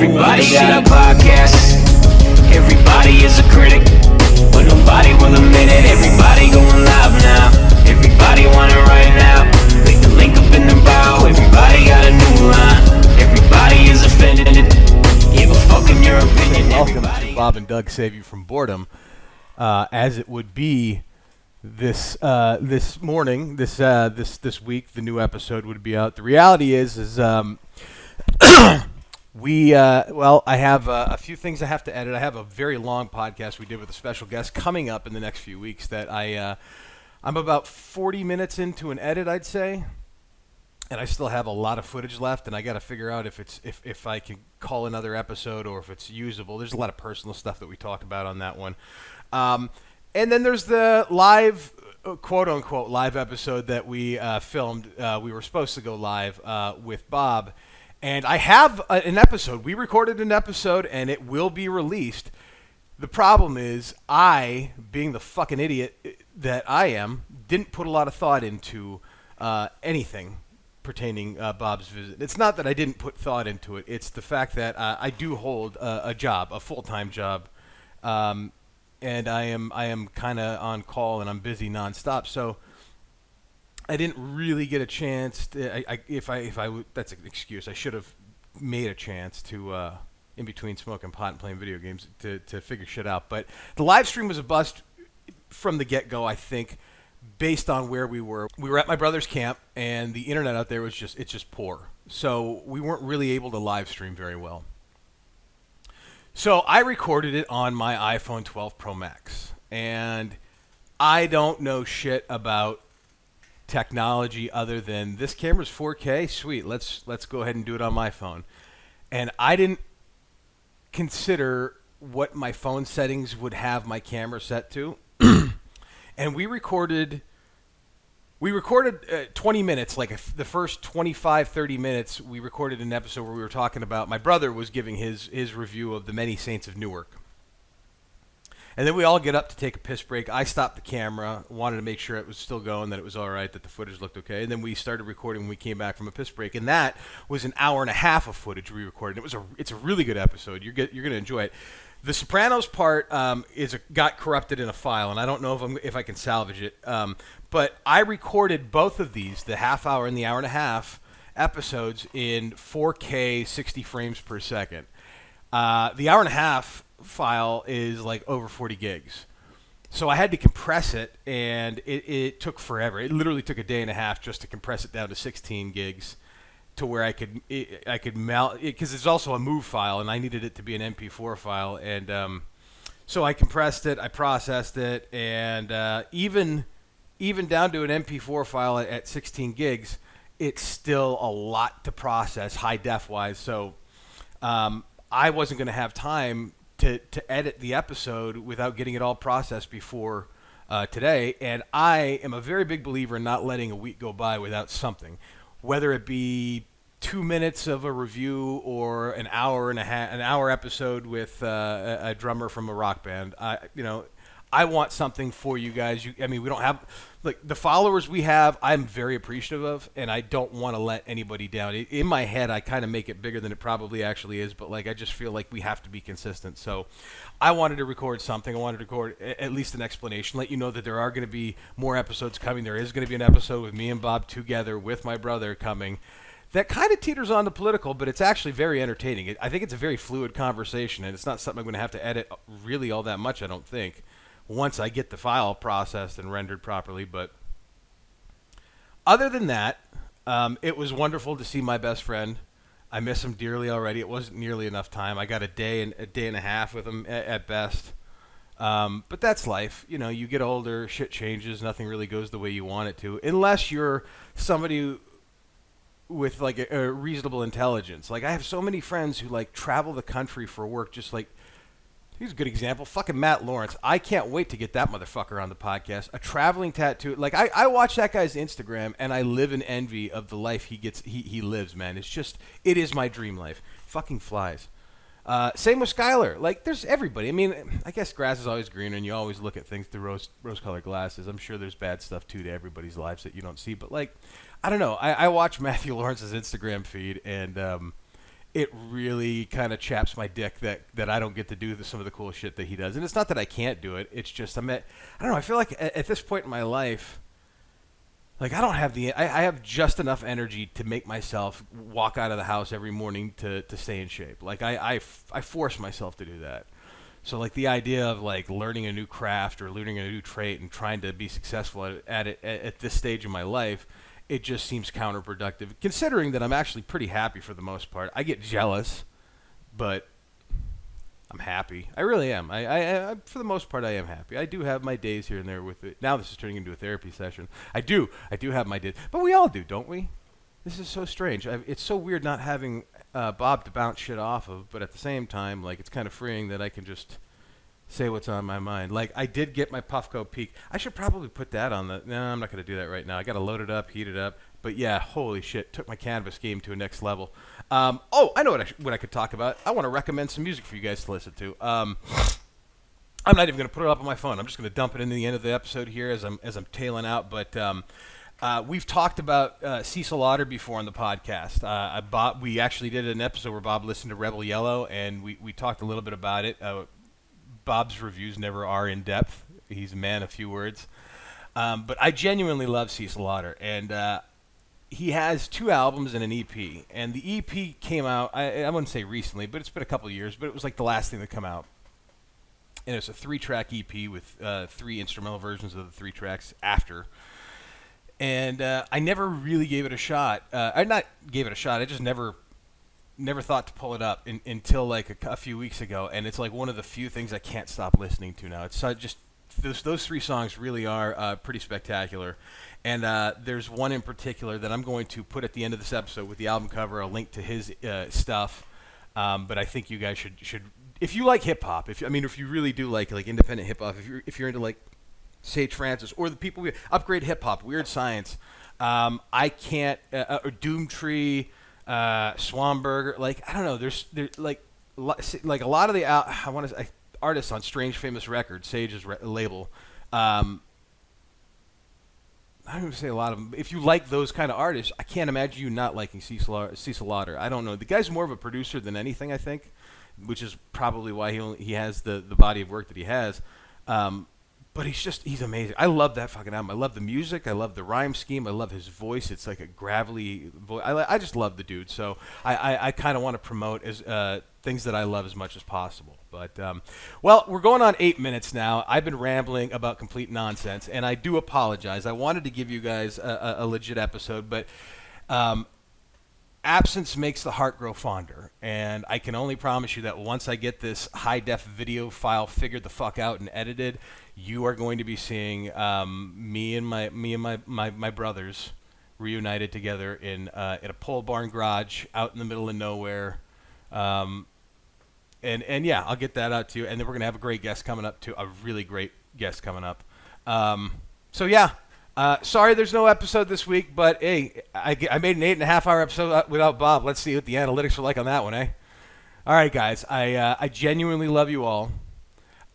Everybody got a podcast. Everybody is a critic, but nobody will admit it. Everybody going live now. Everybody want it right now. Click the link up in the bio. Everybody got a new line. Everybody is offended. Give a fuck in your opinion. Welcome to Bob and Doug Save You from Boredom. As it would be this morning, this week, the new episode would be out. The reality is I have a few things I have to edit. I have a very long podcast we did with a special guest coming up in the next few weeks that I'm about 40 minutes into an edit, I'd say, and I still have a lot of footage left, and I got to figure out if I can call another episode or if it's usable. There's a lot of personal stuff that we talked about on that one. And then there's the live, quote-unquote, live episode that we filmed. We were supposed to go live with Bob. And I have an episode. We recorded an episode, and it will be released. The problem is I, being the fucking idiot that I am, didn't put a lot of thought into anything pertaining Bob's visit. It's not that I didn't put thought into it. It's the fact that I do hold a job, a full-time job, and I am kind of on call, and I'm busy nonstop. So I didn't really get a chance. That's an excuse. I should have made a chance to, in between smoking pot and playing video games, to figure shit out. But the live stream was a bust from the get-go, I think, based on where we were. We were at my brother's camp, and the internet out there was just poor. So we weren't really able to live stream very well. So I recorded it on my iPhone 12 Pro Max, and I don't know shit about technology other than this camera's 4K. Sweet, let's go ahead and do it on my phone. And I didn't consider what my phone settings would have my camera set to. And we recorded 20 minutes, like the first 25, 30 minutes, we recorded an episode where we were talking about, my brother was giving his review of the Many Saints of Newark. And then we all get up to take a piss break. I stopped the camera, wanted to make sure it was still going, that it was all right, that the footage looked okay. And then we started recording when we came back from a piss break. And that was an hour and a half of footage we recorded. It's a really good episode. You're going to enjoy it. The Sopranos part got corrupted in a file, and I don't know if I can salvage it. But I recorded both of these, the half hour and the hour and a half episodes, in 4K 60 frames per second. The hour and a half file is like over 40 gigs. So I had to compress it, and it took forever. It literally took a day and a half just to compress it down to 16 gigs to where I could mount it, because it's also a MOV file, and I needed it to be an MP4 file. And so I compressed it, I processed it, and even down to an MP4 file at 16 gigs, it's still a lot to process, high def wise. So I wasn't going to have time to edit the episode without getting it all processed before today. And I am a very big believer in not letting a week go by without something, whether it be 2 minutes of a review or an hour episode with a drummer from a rock band. I want something for you guys. We don't have, like, the followers we have, I'm very appreciative of, and I don't want to let anybody down. In my head, I kind of make it bigger than it probably actually is, but like I just feel like we have to be consistent. So I wanted to record something. I wanted to record at least an explanation, let you know that there are going to be more episodes coming. There is going to be an episode with me and Bob together with my brother coming. That kind of teeters on the political, but it's actually very entertaining. I think it's a very fluid conversation, and it's not something I'm going to have to edit really all that much, I don't think, once I get the file processed and rendered properly. But other than that, it was wonderful to see my best friend. I miss him dearly already. It wasn't nearly enough time. I got a day and a half with him at best. But that's life. You get older, shit changes, nothing really goes the way you want it to, unless you're somebody with like a reasonable intelligence. Like, I have so many friends who like travel the country for work, just like, here's a good example. Fucking Matt Lawrence. I can't wait to get that motherfucker on the podcast. A traveling tattoo. Like, I watch that guy's Instagram, and I live in envy of the life he lives, man. It is my dream life. Fucking flies. Same with Skylar. Like, there's everybody. I mean, I guess grass is always greener, and you always look at things through rose-colored glasses. I'm sure there's bad stuff, too, to everybody's lives that you don't see. But, like, I don't know. I watch Matthew Lawrence's Instagram feed, and it really kind of chaps my dick that I don't get to do some of the cool shit that he does. And it's not that I can't do it. It's just I don't know. I feel like at this point in my life, like I don't have I have just enough energy to make myself walk out of the house every morning to stay in shape. Like I force myself to do that. So like the idea of like learning a new craft or learning a new trait and trying to be successful at it at this stage of my life, it just seems counterproductive, considering that I'm actually pretty happy for the most part. I get jealous, but I'm happy. I really am. I for the most part, I am happy. I do have my days here and there with it. Now this is turning into a therapy session. I do have my days. But we all do, don't we? This is so strange. It's so weird not having Bob to bounce shit off of, but at the same time, like, it's kind of freeing that I can just say what's on my mind. Like, I did get my Puffco Peak. I should probably put that on the... No, I'm not going to do that right now. I got to load it up, heat it up. But yeah, holy shit, took my cannabis game to a next level. Oh, I know what I could talk about. I want to recommend some music for you guys to listen to. I'm not even going to put it up on my phone. I'm just going to dump it into the end of the episode here as I'm tailing out. But we've talked about Cecil Lauder before on the podcast. We actually did an episode where Bob listened to Rebel Yellow, and we talked a little bit about it. Bob's reviews never are in depth. He's a man of few words. But I genuinely love Cecil Lauder, and he has 2 albums and an EP. And the EP came out, I wouldn't say recently, but it's been a couple of years, but it was like the last thing to come out. And it's a 3-track EP with 3 instrumental versions of the 3 tracks after. And I never really gave it a shot. I not gave it a shot. I just never thought to pull it up until like a few weeks ago. And it's like one of the few things I can't stop listening to now. It's just those 3 songs really are pretty spectacular. And there's one in particular that I'm going to put at the end of this episode with the album cover, a link to his stuff. But I think you guys should if you like hip hop, if you really do like independent hip hop, if you're into like Sage Francis or the people Upgrade Hip Hop, Weird Science, I can't or Doomtree, Swanberger, like I don't know, there's like a lot of the artists on Strange Famous Records, Sage's label. I don't even say a lot of them. If you like those kind of artists, I can't imagine you not liking Cecil Lauder. I don't know. The guy's more of a producer than anything, I think, which is probably why he has the body of work that he has. But he's amazing. I love that fucking album. I love the music. I love the rhyme scheme. I love his voice. It's like a gravelly voice. I just love the dude. So I kind of want to promote as things that I love as much as possible. But, well, we're going on 8 minutes now. I've been rambling about complete nonsense, and I do apologize. I wanted to give you guys a legit episode, but absence makes the heart grow fonder, and I can only promise you that once I get this high-def video file figured the fuck out and edited, you are going to be seeing me and my brothers reunited together in a pole barn garage out in the middle of nowhere. And yeah, I'll get that out to you. And then we're going to have a great guest coming up, too. A really great guest coming up. So, yeah. Sorry there's no episode this week, but, hey, I made an 8.5-hour episode without Bob. Let's see what the analytics are like on that one, eh? All right, guys. I genuinely love you all.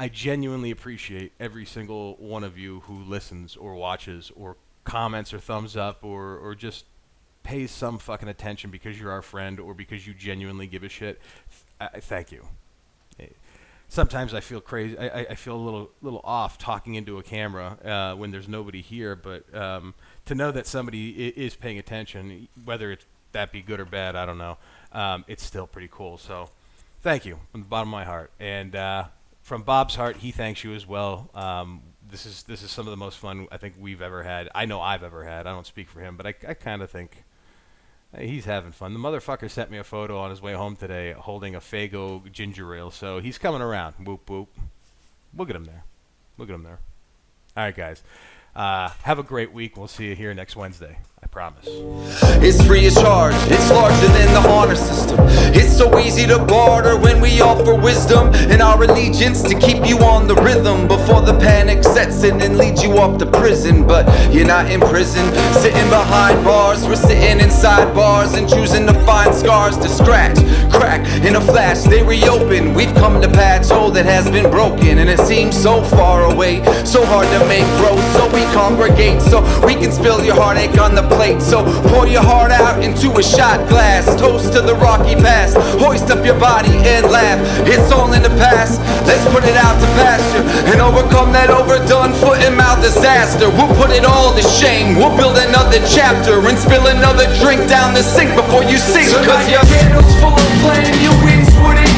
I genuinely appreciate every single one of you who listens or watches or comments or thumbs up or just pays some fucking attention because you're our friend or because you genuinely give a shit. Thank you. Sometimes I feel crazy. I feel a little off talking into a camera when there's nobody here. But to know that somebody is paying attention, whether that be good or bad, I don't know. It's still pretty cool. So thank you from the bottom of my heart. And from Bob's heart, he thanks you as well. This is some of the most fun I think we've ever had. I know I've ever had. I don't speak for him, but I kind of think he's having fun. The motherfucker sent me a photo on his way home today holding a Faygo ginger ale, so he's coming around. Whoop, whoop. We'll get him there. All right, guys. Have a great week. We'll see you here next Wednesday. I promise. It's free of charge, it's larger than the honor system. It's so easy to barter when we offer wisdom and our allegiance to keep you on the rhythm before the panic sets in and leads you off to prison. But you're not in prison, sitting behind bars. We're sitting inside bars and choosing to find scars to scratch, crack, in a flash they reopen. We've come to patch hole that has been broken, and it seems so far away, so hard to make growth. So we congregate so we can spill your heartache on the plate. So pour your heart out into a shot glass. Toast to the rocky past. Hoist up your body and laugh. It's all in the past. Let's put it out to pasture and overcome that overdone foot and mouth disaster. We'll put it all to shame. We'll build another chapter and spill another drink down the sink before you sink. So cause your candle's full of flame, your wings wouldn't